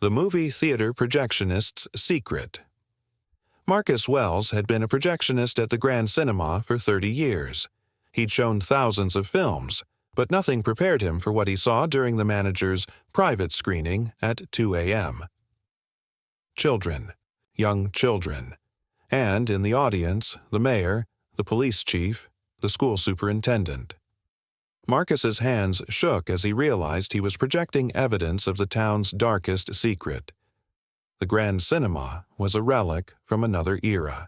The movie theater projectionist's secret. Marcus Wells had been a projectionist at the Grand Cinema for 30 years. He'd shown thousands of films, but nothing prepared him for what he saw during the manager's private screening at 2 a.m. Children, young children, and in the audience, the mayor, the police chief, the school superintendent. Marcus's hands shook as he realized he was projecting evidence of the town's darkest secret. The Grand Cinema was a relic from another era.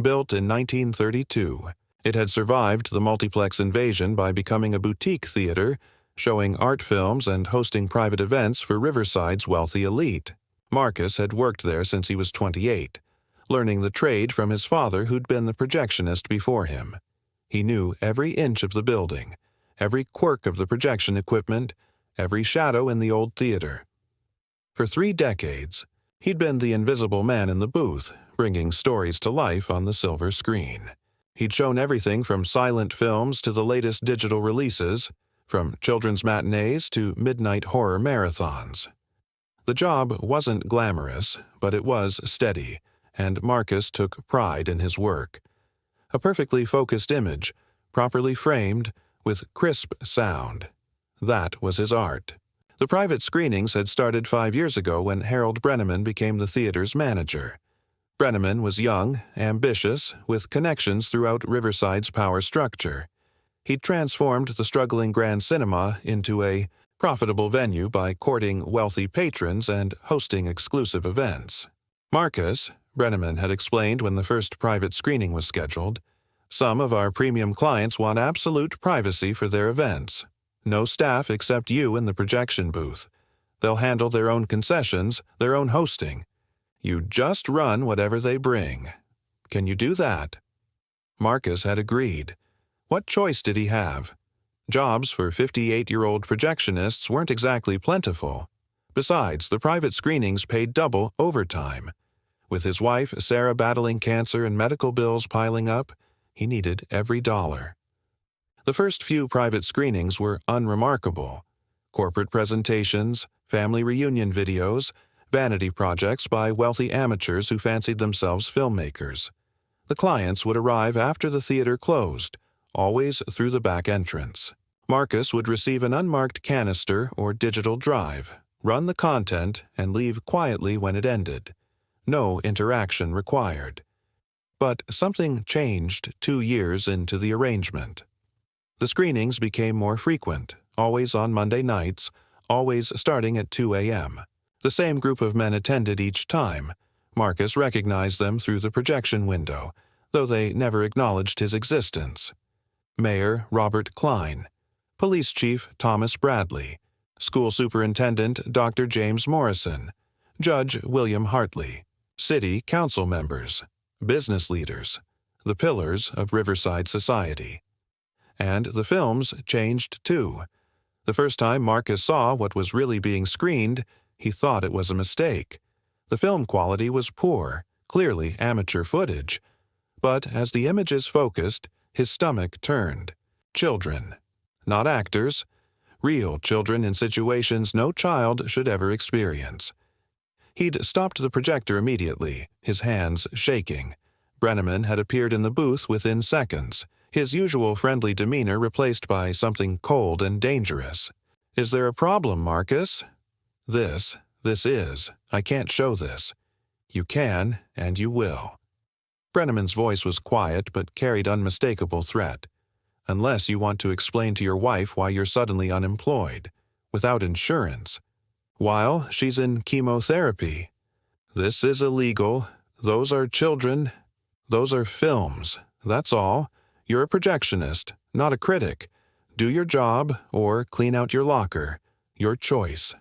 Built in 1932, it had survived the multiplex invasion by becoming a boutique theater, showing art films and hosting private events for Riverside's wealthy elite. Marcus had worked there since he was 28, learning the trade from his father who'd been the projectionist before him. He knew every inch of the building, every quirk of the projection equipment, every shadow in the old theater. For 3 decades, he'd been the invisible man in the booth, bringing stories to life on the silver screen. He'd shown everything from silent films to the latest digital releases, from children's matinees to midnight horror marathons. The job wasn't glamorous, but it was steady, and Marcus took pride in his work. A perfectly focused image, properly framed, with crisp sound. That was his art. The private screenings had started 5 years ago when Harold Brenneman became the theater's manager. Brenneman was young, ambitious, with connections throughout Riverside's power structure. He'd transformed the struggling Grand Cinema into a profitable venue by courting wealthy patrons and hosting exclusive events. Marcus, Brenneman had explained when the first private screening was scheduled, some of our premium clients want absolute privacy for their events. No staff except you in the projection booth. They'll handle their own concessions, their own hosting. You just run whatever they bring. Can you do that? Marcus had agreed. What choice did he have? Jobs for 58-year-old projectionists weren't exactly plentiful. Besides, the private screenings paid double overtime. With his wife, Sarah, battling cancer and medical bills piling up, he needed every dollar. The first few private screenings were unremarkable. Corporate presentations, family reunion videos, vanity projects by wealthy amateurs who fancied themselves filmmakers. The clients would arrive after the theater closed, always through the back entrance. Marcus would receive an unmarked canister or digital drive, run the content, and leave quietly when it ended. No interaction required. But something changed 2 years into the arrangement. The screenings became more frequent, always on Monday nights, always starting at 2 a.m. The same group of men attended each time. Marcus recognized them through the projection window, though they never acknowledged his existence. Mayor Robert Klein, Police Chief Thomas Bradley, School Superintendent Dr. James Morrison, Judge William Hartley, City Council members, business leaders, the pillars of Riverside society. And the films changed too. The first time Marcus saw what was really being screened, he thought it was a mistake. The film quality was poor, clearly amateur footage. But as the images focused, his stomach turned. Children. Not actors. Real children in situations no child should ever experience. He'd stopped the projector immediately, his hands shaking. Brenneman had appeared in the booth within seconds, his usual friendly demeanor replaced by something cold and dangerous. "Is there a problem, Marcus?" This is. I can't show this. You can, and you will." Brenneman's voice was quiet but carried unmistakable threat. "Unless you want to explain to your wife why you're suddenly unemployed, without insurance, while she's in chemotherapy. This is illegal. Those are children. Those are films. That's all. You're a projectionist, not a critic. Do your job or clean out your locker. Your choice."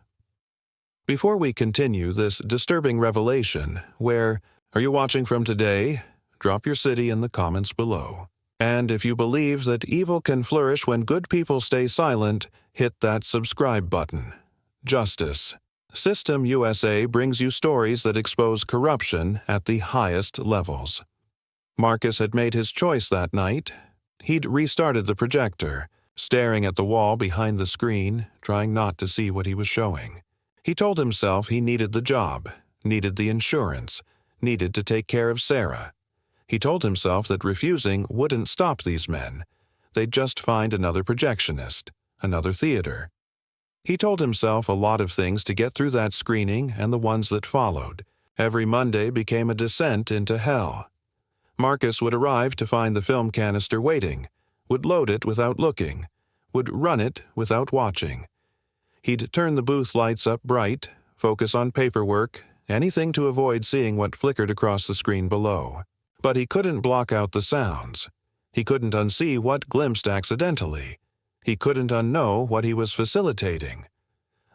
Before we continue this disturbing revelation, where are you watching from today? Drop your city in the comments below. And if you believe that evil can flourish when good people stay silent, hit that subscribe button. Justice. System USA brings you stories that expose corruption at the highest levels. Marcus had made his choice that night. He'd restarted the projector, staring at the wall behind the screen, trying not to see what he was showing. He told himself he needed the job, needed the insurance, needed to take care of Sarah. He told himself that refusing wouldn't stop these men. They'd just find another projectionist, another theater. He told himself a lot of things to get through that screening and the ones that followed. Every Monday became a descent into hell. Marcus would arrive to find the film canister waiting, would load it without looking, would run it without watching. He'd turn the booth lights up bright, focus on paperwork, anything to avoid seeing what flickered across the screen below. But he couldn't block out the sounds. He couldn't unsee what glimpsed accidentally. He couldn't unknow what he was facilitating.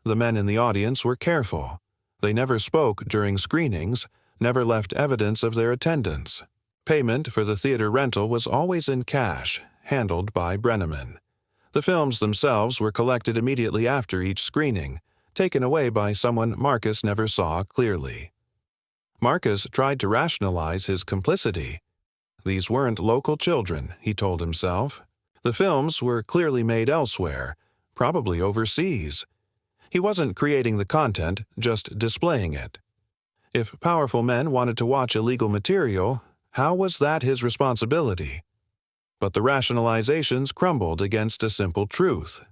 The men in the audience were careful. They never spoke during screenings, never left evidence of their attendance. Payment for the theater rental was always in cash, handled by Brenneman. The films themselves were collected immediately after each screening, taken away by someone Marcus never saw clearly. Marcus tried to rationalize his complicity. These weren't local children, he told himself. The films were clearly made elsewhere, probably overseas. He wasn't creating the content, just displaying it. If powerful men wanted to watch illegal material, how was that his responsibility? But the rationalizations crumbled against a simple truth.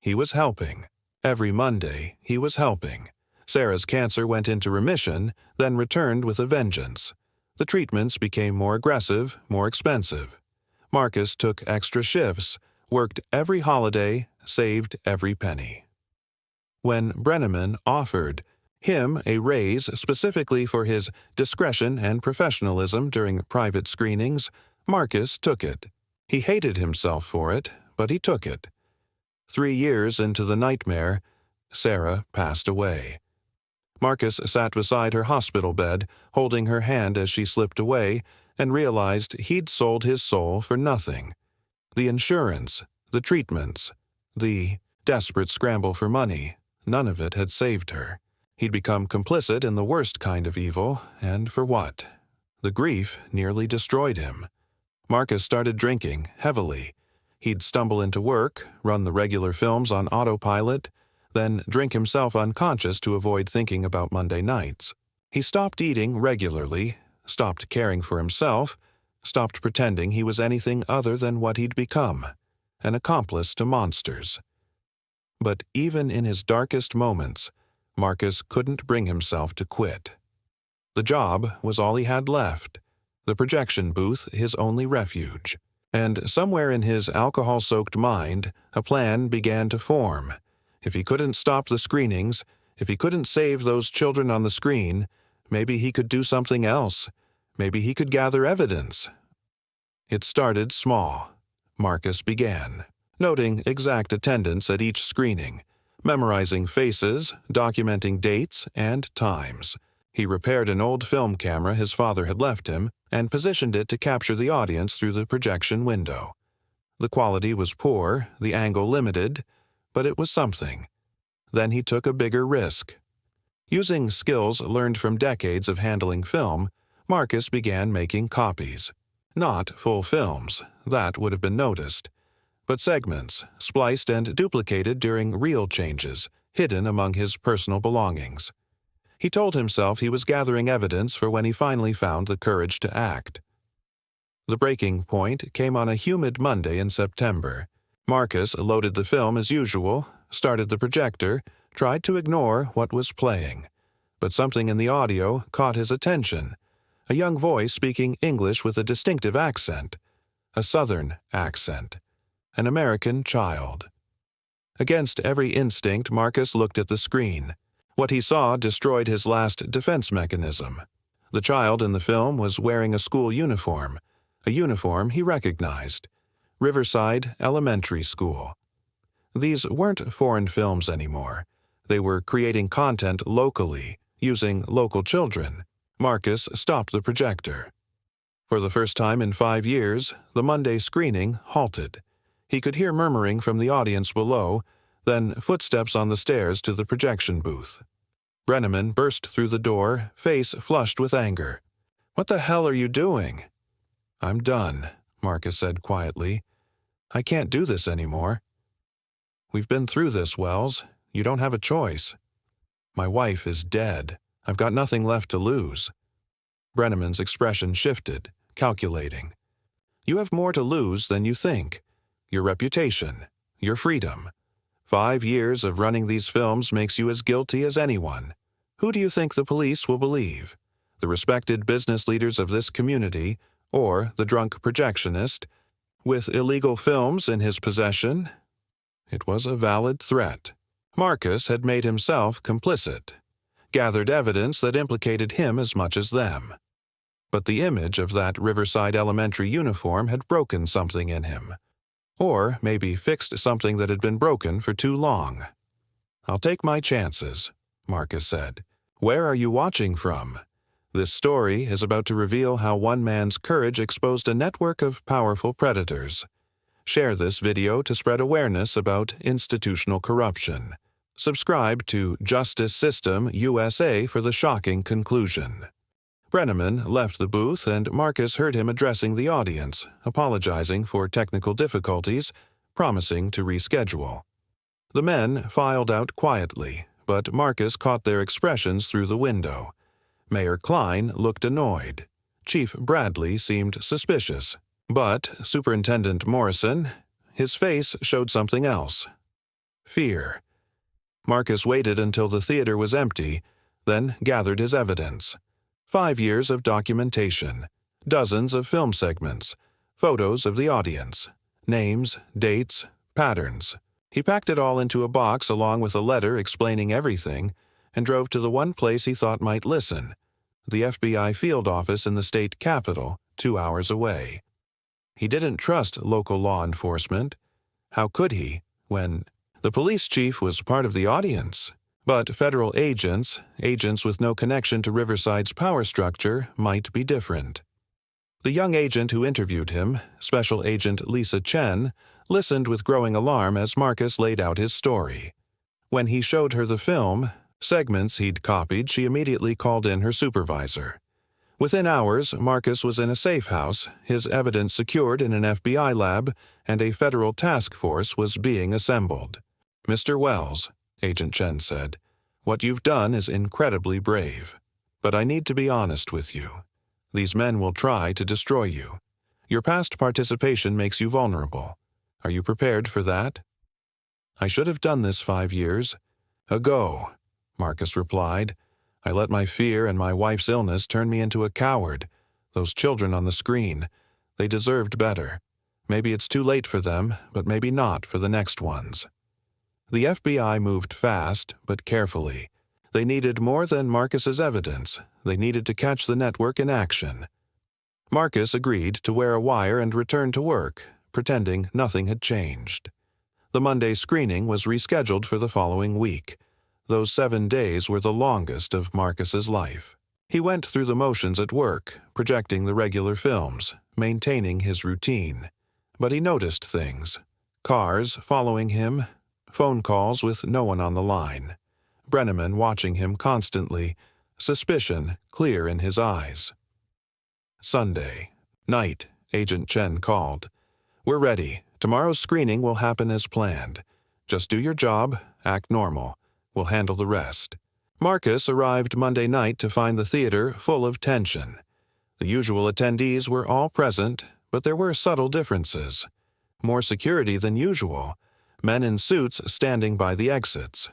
He was helping. Every Monday, he was helping. Sarah's cancer went into remission, then returned with a vengeance. The treatments became more aggressive, more expensive. Marcus took extra shifts, worked every holiday, saved every penny. When Brenneman offered him a raise specifically for his discretion and professionalism during private screenings, Marcus took it. He hated himself for it, but he took it. 3 years into the nightmare, Sarah passed away. Marcus sat beside her hospital bed, holding her hand as she slipped away, and realized he'd sold his soul for nothing. The insurance, the treatments, the desperate scramble for money, none of it had saved her. He'd become complicit in the worst kind of evil, and for what? The grief nearly destroyed him. Marcus started drinking, heavily. He'd stumble into work, run the regular films on autopilot, then drink himself unconscious to avoid thinking about Monday nights. He stopped eating regularly, stopped caring for himself, stopped pretending he was anything other than what he'd become, an accomplice to monsters. But even in his darkest moments, Marcus couldn't bring himself to quit. The job was all he had left, the projection booth his only refuge. And somewhere in his alcohol-soaked mind, a plan began to form. If he couldn't stop the screenings, if he couldn't save those children on the screen, maybe he could do something else. Maybe he could gather evidence. It started small. Marcus began, noting exact attendance at each screening, memorizing faces, documenting dates and times. He repaired an old film camera his father had left him and positioned it to capture the audience through the projection window. The quality was poor, the angle limited, but it was something. Then he took a bigger risk. Using skills learned from decades of handling film, Marcus began making copies. Not full films, that would have been noticed, but segments, spliced and duplicated during reel changes, hidden among his personal belongings. He told himself he was gathering evidence for when he finally found the courage to act. The breaking point came on a humid Monday in September. Marcus loaded the film as usual, started the projector, tried to ignore what was playing. But something in the audio caught his attention. A young voice speaking English with a distinctive accent. A Southern accent. An American child. Against every instinct, Marcus looked at the screen. What he saw destroyed his last defense mechanism. The child in the film was wearing a school uniform, a uniform he recognized. Riverside Elementary School. These weren't foreign films anymore. They were creating content locally, using local children. Marcus stopped the projector. For the first time in 5 years, the Monday screening halted. He could hear murmuring from the audience below, then footsteps on the stairs to the projection booth. Brenneman burst through the door, face flushed with anger. "What the hell are you doing?" "I'm done," Marcus said quietly. "I can't do this anymore." "We've been through this, Wells. You don't have a choice." My wife is dead. I've got nothing left to lose. Brenneman's expression shifted, calculating. You have more to lose than you think. Your reputation, your freedom. 5 years of running these films makes you as guilty as anyone. Who do you think the police will believe? The respected business leaders of this community, or the drunk projectionist, with illegal films in his possession? It was a valid threat. Marcus had made himself complicit, gathered evidence that implicated him as much as them. But the image of that Riverside Elementary uniform had broken something in him. Or maybe fixed something that had been broken for too long. I'll take my chances, Marcus said. Where are you watching from? This story is about to reveal how one man's courage exposed a network of powerful predators. Share this video to spread awareness about institutional corruption. Subscribe to Justice System USA for the shocking conclusion. Brenneman left the booth and Marcus heard him addressing the audience, apologizing for technical difficulties, promising to reschedule. The men filed out quietly, but Marcus caught their expressions through the window. Mayor Klein looked annoyed. Chief Bradley seemed suspicious. But Superintendent Morrison, his face showed something else. Fear. Marcus waited until the theater was empty, then gathered his evidence. 5 years of documentation, dozens of film segments, photos of the audience, names, dates, patterns. He packed it all into a box along with a letter explaining everything and drove to the one place he thought might listen, the FBI field office in the state capital, 2 hours away. He didn't trust local law enforcement. How could he, when the police chief was part of the audience? But federal agents with no connection to Riverside's power structure, might be different. The young agent who interviewed him, Special Agent Lisa Chen, listened with growing alarm as Marcus laid out his story. When he showed her the film, segments he'd copied, she immediately called in her supervisor. Within hours, Marcus was in a safe house, his evidence secured in an FBI lab, and a federal task force was being assembled. Mr. Wells, Agent Chen said, what you've done is incredibly brave. But I need to be honest with you. These men will try to destroy you. Your past participation makes you vulnerable. Are you prepared for that? I should have done this 5 years ago, Marcus replied. I let my fear and my wife's illness turn me into a coward. Those children on the screen, they deserved better. Maybe it's too late for them, but maybe not for the next ones. The FBI moved fast, but carefully. They needed more than Marcus's evidence. They needed to catch the network in action. Marcus agreed to wear a wire and return to work, pretending nothing had changed. The Monday screening was rescheduled for the following week. Those 7 days were the longest of Marcus's life. He went through the motions at work, projecting the regular films, maintaining his routine. But he noticed things. Cars following him, phone calls with no one on the line. Brenneman watching him constantly, suspicion clear in his eyes. Sunday night, Agent Chen called. We're ready. Tomorrow's screening will happen as planned. Just do your job, act normal. We'll handle the rest. Marcus arrived Monday night to find the theater full of tension. The usual attendees were all present, but there were subtle differences. More security than usual. Men in suits standing by the exits.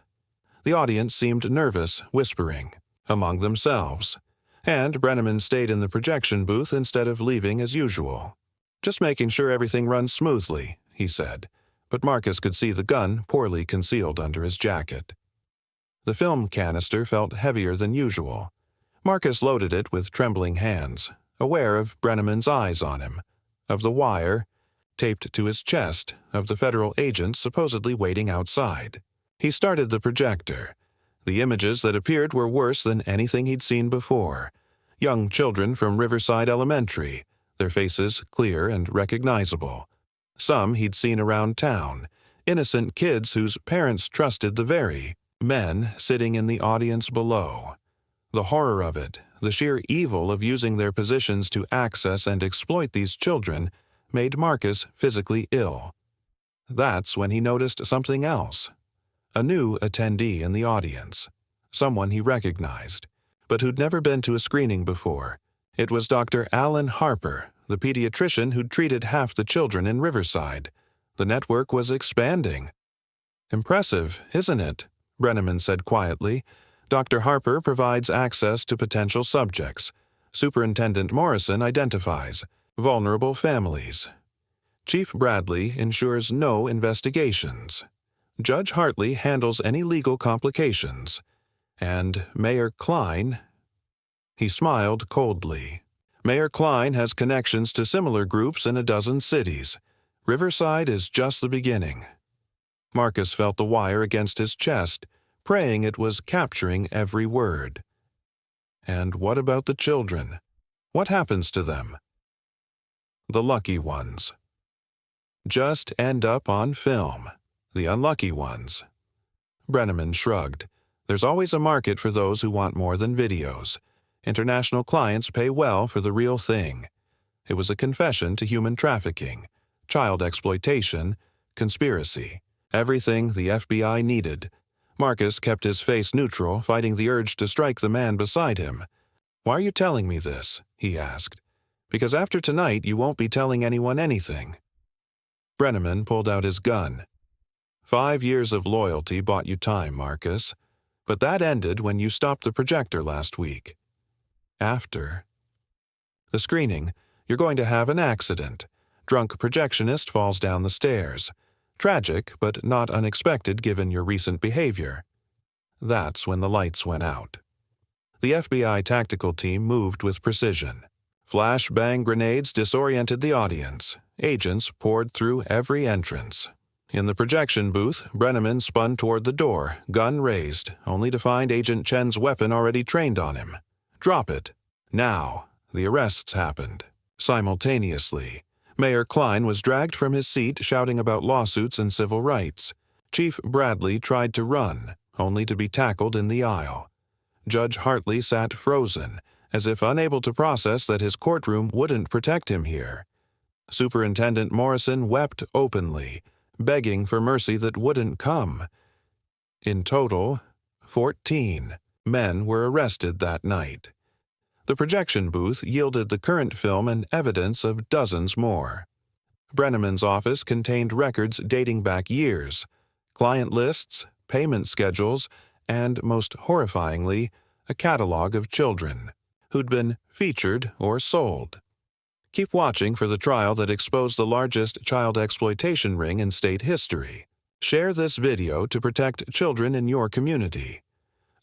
The audience seemed nervous, whispering among themselves. And Brenneman stayed in the projection booth instead of leaving as usual. Just making sure everything runs smoothly, he said, but Marcus could see the gun poorly concealed under his jacket. The film canister felt heavier than usual. Marcus loaded it with trembling hands, aware of Brenneman's eyes on him, of the wire taped to his chest, of the federal agents supposedly waiting outside. He started the projector. The images that appeared were worse than anything he'd seen before. Young children from Riverside Elementary, their faces clear and recognizable. Some he'd seen around town, innocent kids whose parents trusted the very men sitting in the audience below. The horror of it, the sheer evil of using their positions to access and exploit these children, made Marcus physically ill. That's when he noticed something else. A new attendee in the audience. someone he recognized, but who'd never been to a screening before. It was Dr. Alan Harper, the pediatrician who'd treated half the children in Riverside. The network was expanding. "Impressive, isn't it?" Brenneman said quietly. "Dr. Harper provides access to potential subjects. Superintendent Morrison identifies vulnerable families. Chief Bradley ensures no investigations. Judge Hartley handles any legal complications. And Mayor Klein—" He smiled coldly. "Mayor Klein has connections to similar groups in a dozen cities. Riverside is just the beginning." Marcus felt the wire against his chest, praying it was capturing every word. "And what about the children? What happens to them?" "The lucky ones. Just end up on film. The unlucky ones." Brenneman shrugged. "There's always a market for those who want more than videos. International clients pay well for the real thing." It was a confession to human trafficking, child exploitation, conspiracy. Everything the FBI needed. Marcus kept his face neutral, fighting the urge to strike the man beside him. "Why are you telling me this?" he asked. "Because after tonight you won't be telling anyone anything." Brenneman pulled out his gun. 5 years of loyalty bought you time, Marcus. But that ended when you stopped the projector last week. After the screening, you're going to have an accident. Drunk projectionist falls down the stairs. Tragic, but not unexpected given your recent behavior. That's when the lights went out. The FBI tactical team moved with precision. Flash-bang grenades disoriented the audience. Agents poured through every entrance. In the projection booth, Brenneman spun toward the door, gun raised, only to find Agent Chen's weapon already trained on him. "Drop it. Now." The arrests happened. Simultaneously, Mayor Klein was dragged from his seat shouting about lawsuits and civil rights. Chief Bradley tried to run, only to be tackled in the aisle. Judge Hartley sat frozen, as if unable to process that his courtroom wouldn't protect him here. Superintendent Morrison wept openly, begging for mercy that wouldn't come. In total, 14 men were arrested that night. The projection booth yielded the current film and evidence of dozens more. Brenneman's office contained records dating back years, client lists, payment schedules, and, most horrifyingly, a catalog of children who'd been featured or sold. Keep watching for the trial that exposed the largest child exploitation ring in state history. Share this video to protect children in your community.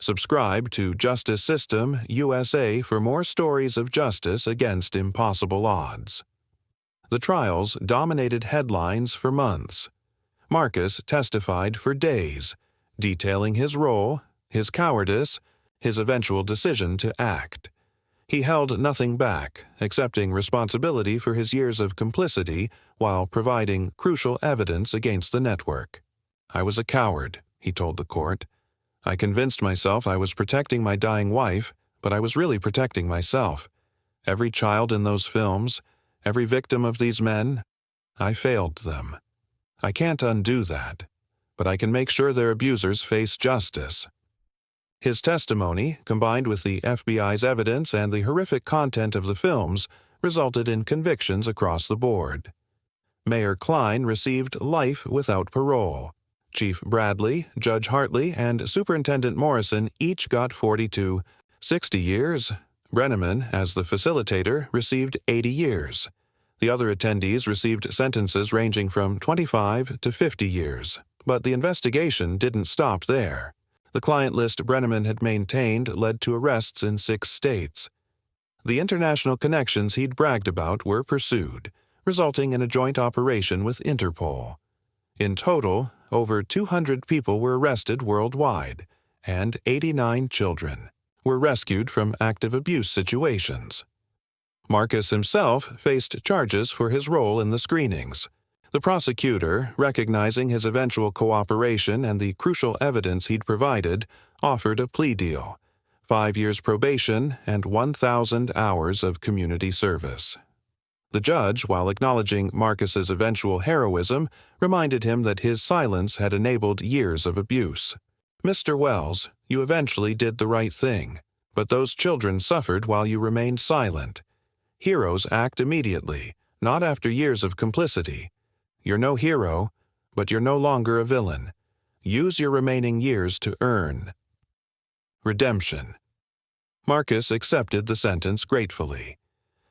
Subscribe to Justice System USA for more stories of justice against impossible odds. The trials dominated headlines for months. Marcus testified for days, detailing his role, his cowardice, his eventual decision to act. He held nothing back, accepting responsibility for his years of complicity while providing crucial evidence against the network. "I was a coward," he told the court. "I convinced myself I was protecting my dying wife, but I was really protecting myself. Every child in those films, every victim of these men, I failed them. I can't undo that, but I can make sure their abusers face justice." His testimony, combined with the FBI's evidence and the horrific content of the films, resulted in convictions across the board. Mayor Klein received life without parole. Chief Bradley, Judge Hartley, and Superintendent Morrison each got 42, 60 years. Brenneman, as the facilitator, received 80 years. The other attendees received sentences ranging from 25 to 50 years. But the investigation didn't stop there. The client list Brenneman had maintained led to arrests in 6 states. The international connections he'd bragged about were pursued, resulting in a joint operation with Interpol. In total, over 200 people were arrested worldwide, and 89 children were rescued from active abuse situations. Marcus himself faced charges for his role in the screenings. The prosecutor, recognizing his eventual cooperation and the crucial evidence he'd provided, offered a plea deal: 5 years probation and 1,000 hours of community service. The judge, while acknowledging Marcus's eventual heroism, reminded him that his silence had enabled years of abuse. Mr. Wells, you eventually did the right thing, but those children suffered while you remained silent. Heroes act immediately, not after years of complicity. You're no hero, but you're no longer a villain. Use your remaining years to earn. Redemption. Marcus accepted the sentence gratefully.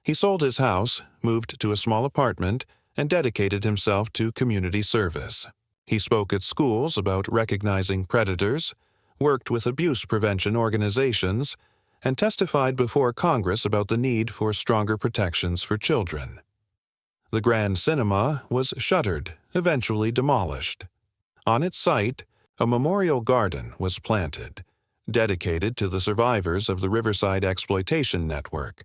He sold his house, moved to a small apartment, and dedicated himself to community service. He spoke at schools about recognizing predators, worked with abuse prevention organizations, and testified before Congress about the need for stronger protections for children. The Grand Cinema was shuttered, eventually demolished. On its site, a memorial garden was planted, dedicated to the survivors of the Riverside exploitation network.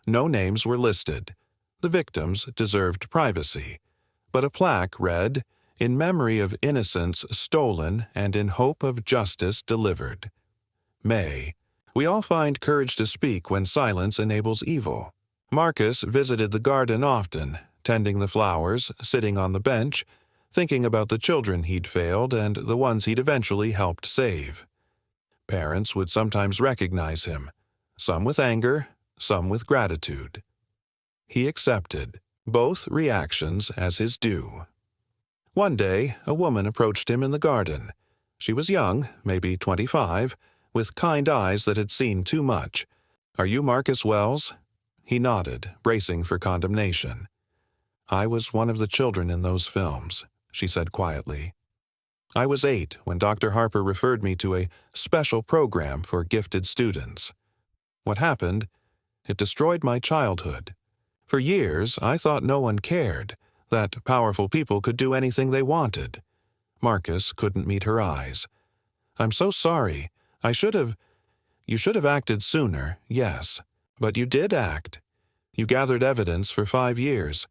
No names were listed. The victims deserved privacy, but a plaque read, "In memory of innocence stolen and in hope of justice delivered." May. We all find courage to speak when silence enables evil. Marcus visited the garden often, tending the flowers, sitting on the bench, thinking about the children he'd failed and the ones he'd eventually helped save. Parents would sometimes recognize him, some with anger, some with gratitude. He accepted both reactions as his due. One day, a woman approached him in the garden. She was young, maybe 25, with kind eyes that had seen too much. "Are you Marcus Wells?" He nodded, bracing for condemnation. "I was one of the children in those films," she said quietly. "I was 8 when Dr. Harper referred me to a special program for gifted students. What happened? It destroyed my childhood. For years, I thought no one cared, that powerful people could do anything they wanted." Marcus couldn't meet her eyes. "I'm so sorry. You should have acted sooner, yes. But you did act. You gathered evidence for 5 years.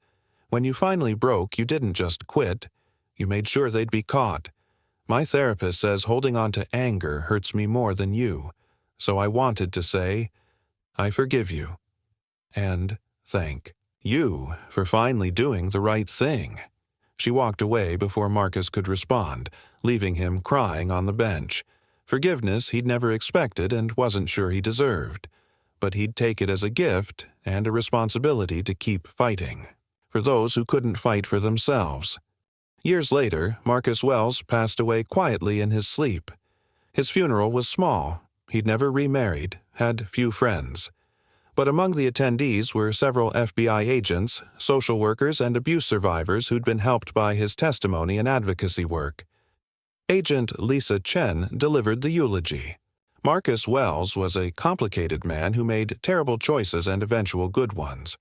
When you finally broke, you didn't just quit. You made sure they'd be caught. My therapist says holding on to anger hurts me more than you. So I wanted to say, I forgive you. And thank you for finally doing the right thing." She walked away before Marcus could respond, leaving him crying on the bench. Forgiveness he'd never expected and wasn't sure he deserved. But he'd take it as a gift and a responsibility to keep fighting. For those who couldn't fight for themselves. Years later, Marcus Wells passed away quietly in his sleep. His funeral was small. He'd never remarried, had few friends. But among the attendees were several FBI agents, social workers, and abuse survivors who'd been helped by his testimony and advocacy work. Agent Lisa Chen delivered the eulogy. Marcus Wells was a complicated man who made terrible choices and eventual good ones.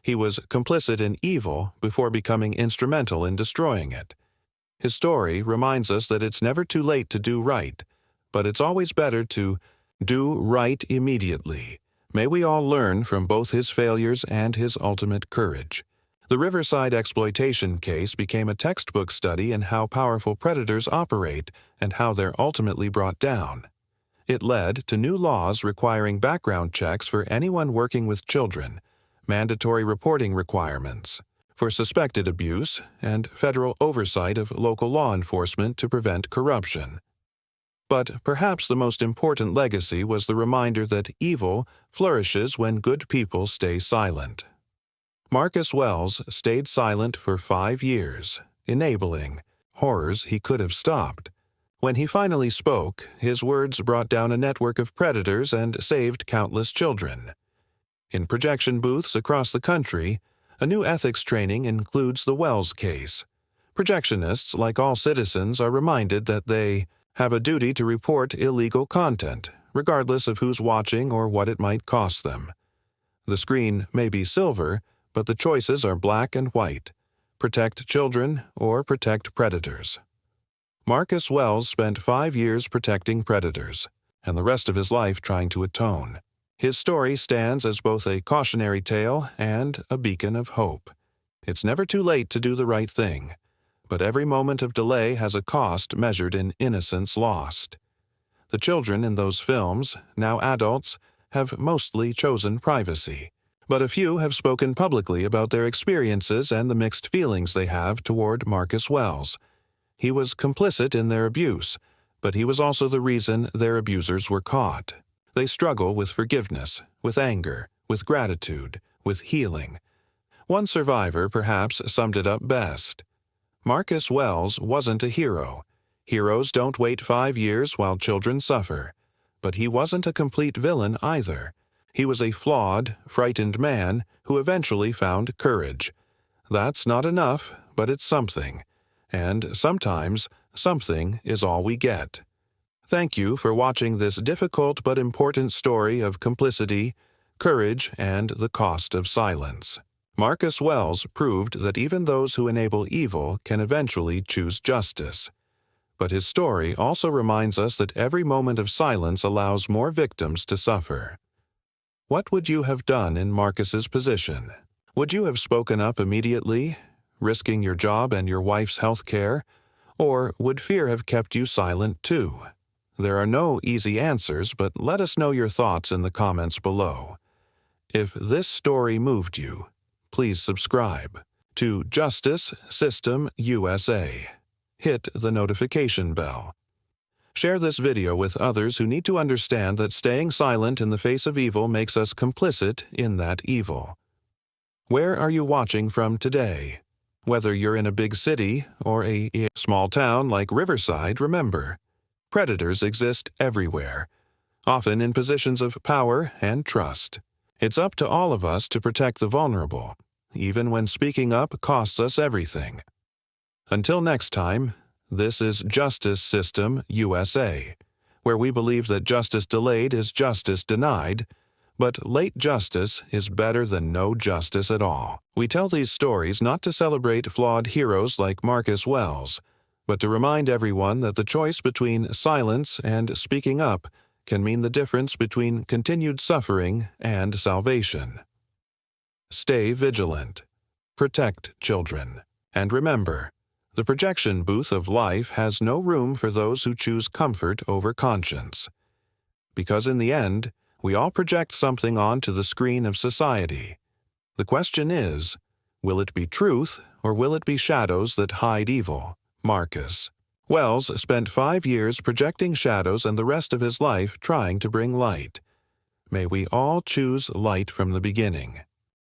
He was complicit in evil before becoming instrumental in destroying it. His story reminds us that it's never too late to do right, but it's always better to do right immediately. May we all learn from both his failures and his ultimate courage. The Riverside exploitation case became a textbook study in how powerful predators operate and how they're ultimately brought down. It led to new laws requiring background checks for anyone working with children, mandatory reporting requirements for suspected abuse, and federal oversight of local law enforcement to prevent corruption. But perhaps the most important legacy was the reminder that evil flourishes when good people stay silent. Marcus Wells stayed silent for 5 years, enabling horrors he could have stopped. When he finally spoke, his words brought down a network of predators and saved countless children. In projection booths across the country, a new ethics training includes the Wells case. Projectionists, like all citizens, are reminded that they have a duty to report illegal content, regardless of who's watching or what it might cost them. The screen may be silver, but the choices are black and white. Protect children or protect predators. Marcus Wells spent 5 years protecting predators, and the rest of his life trying to atone. His story stands as both a cautionary tale and a beacon of hope. It's never too late to do the right thing, but every moment of delay has a cost measured in innocence lost. The children in those films, now adults, have mostly chosen privacy, but a few have spoken publicly about their experiences and the mixed feelings they have toward Marcus Wells. He was complicit in their abuse, but he was also the reason their abusers were caught. They struggle with forgiveness, with anger, with gratitude, with healing. One survivor perhaps summed it up best. Marcus Wells wasn't a hero. Heroes don't wait 5 years while children suffer. But he wasn't a complete villain either. He was a flawed, frightened man who eventually found courage. That's not enough, but it's something. And sometimes, something is all we get. Thank you for watching this difficult but important story of complicity, courage, and the cost of silence. Marcus Wells proved that even those who enable evil can eventually choose justice. But his story also reminds us that every moment of silence allows more victims to suffer. What would you have done in Marcus's position? Would you have spoken up immediately, risking your job and your wife's health care? Or would fear have kept you silent too? There are no easy answers, but let us know your thoughts in the comments below. If this story moved you, please subscribe to Justice System USA. Hit the notification bell. Share this video with others who need to understand that staying silent in the face of evil makes us complicit in that evil. Where are you watching from today? Whether you're in a big city or a small town like Riverside, remember, predators exist everywhere, often in positions of power and trust. It's up to all of us to protect the vulnerable, even when speaking up costs us everything. Until next time, this is Justice System USA, where we believe that justice delayed is justice denied, but late justice is better than no justice at all. We tell these stories not to celebrate flawed heroes like Marcus Wells, but to remind everyone that the choice between silence and speaking up can mean the difference between continued suffering and salvation. Stay vigilant. Protect children. And remember, the projection booth of life has no room for those who choose comfort over conscience. Because in the end, we all project something onto the screen of society. The question is, will it be truth or will it be shadows that hide evil? Marcus Wells spent 5 years projecting shadows and the rest of his life trying to bring light. May we all choose light from the beginning.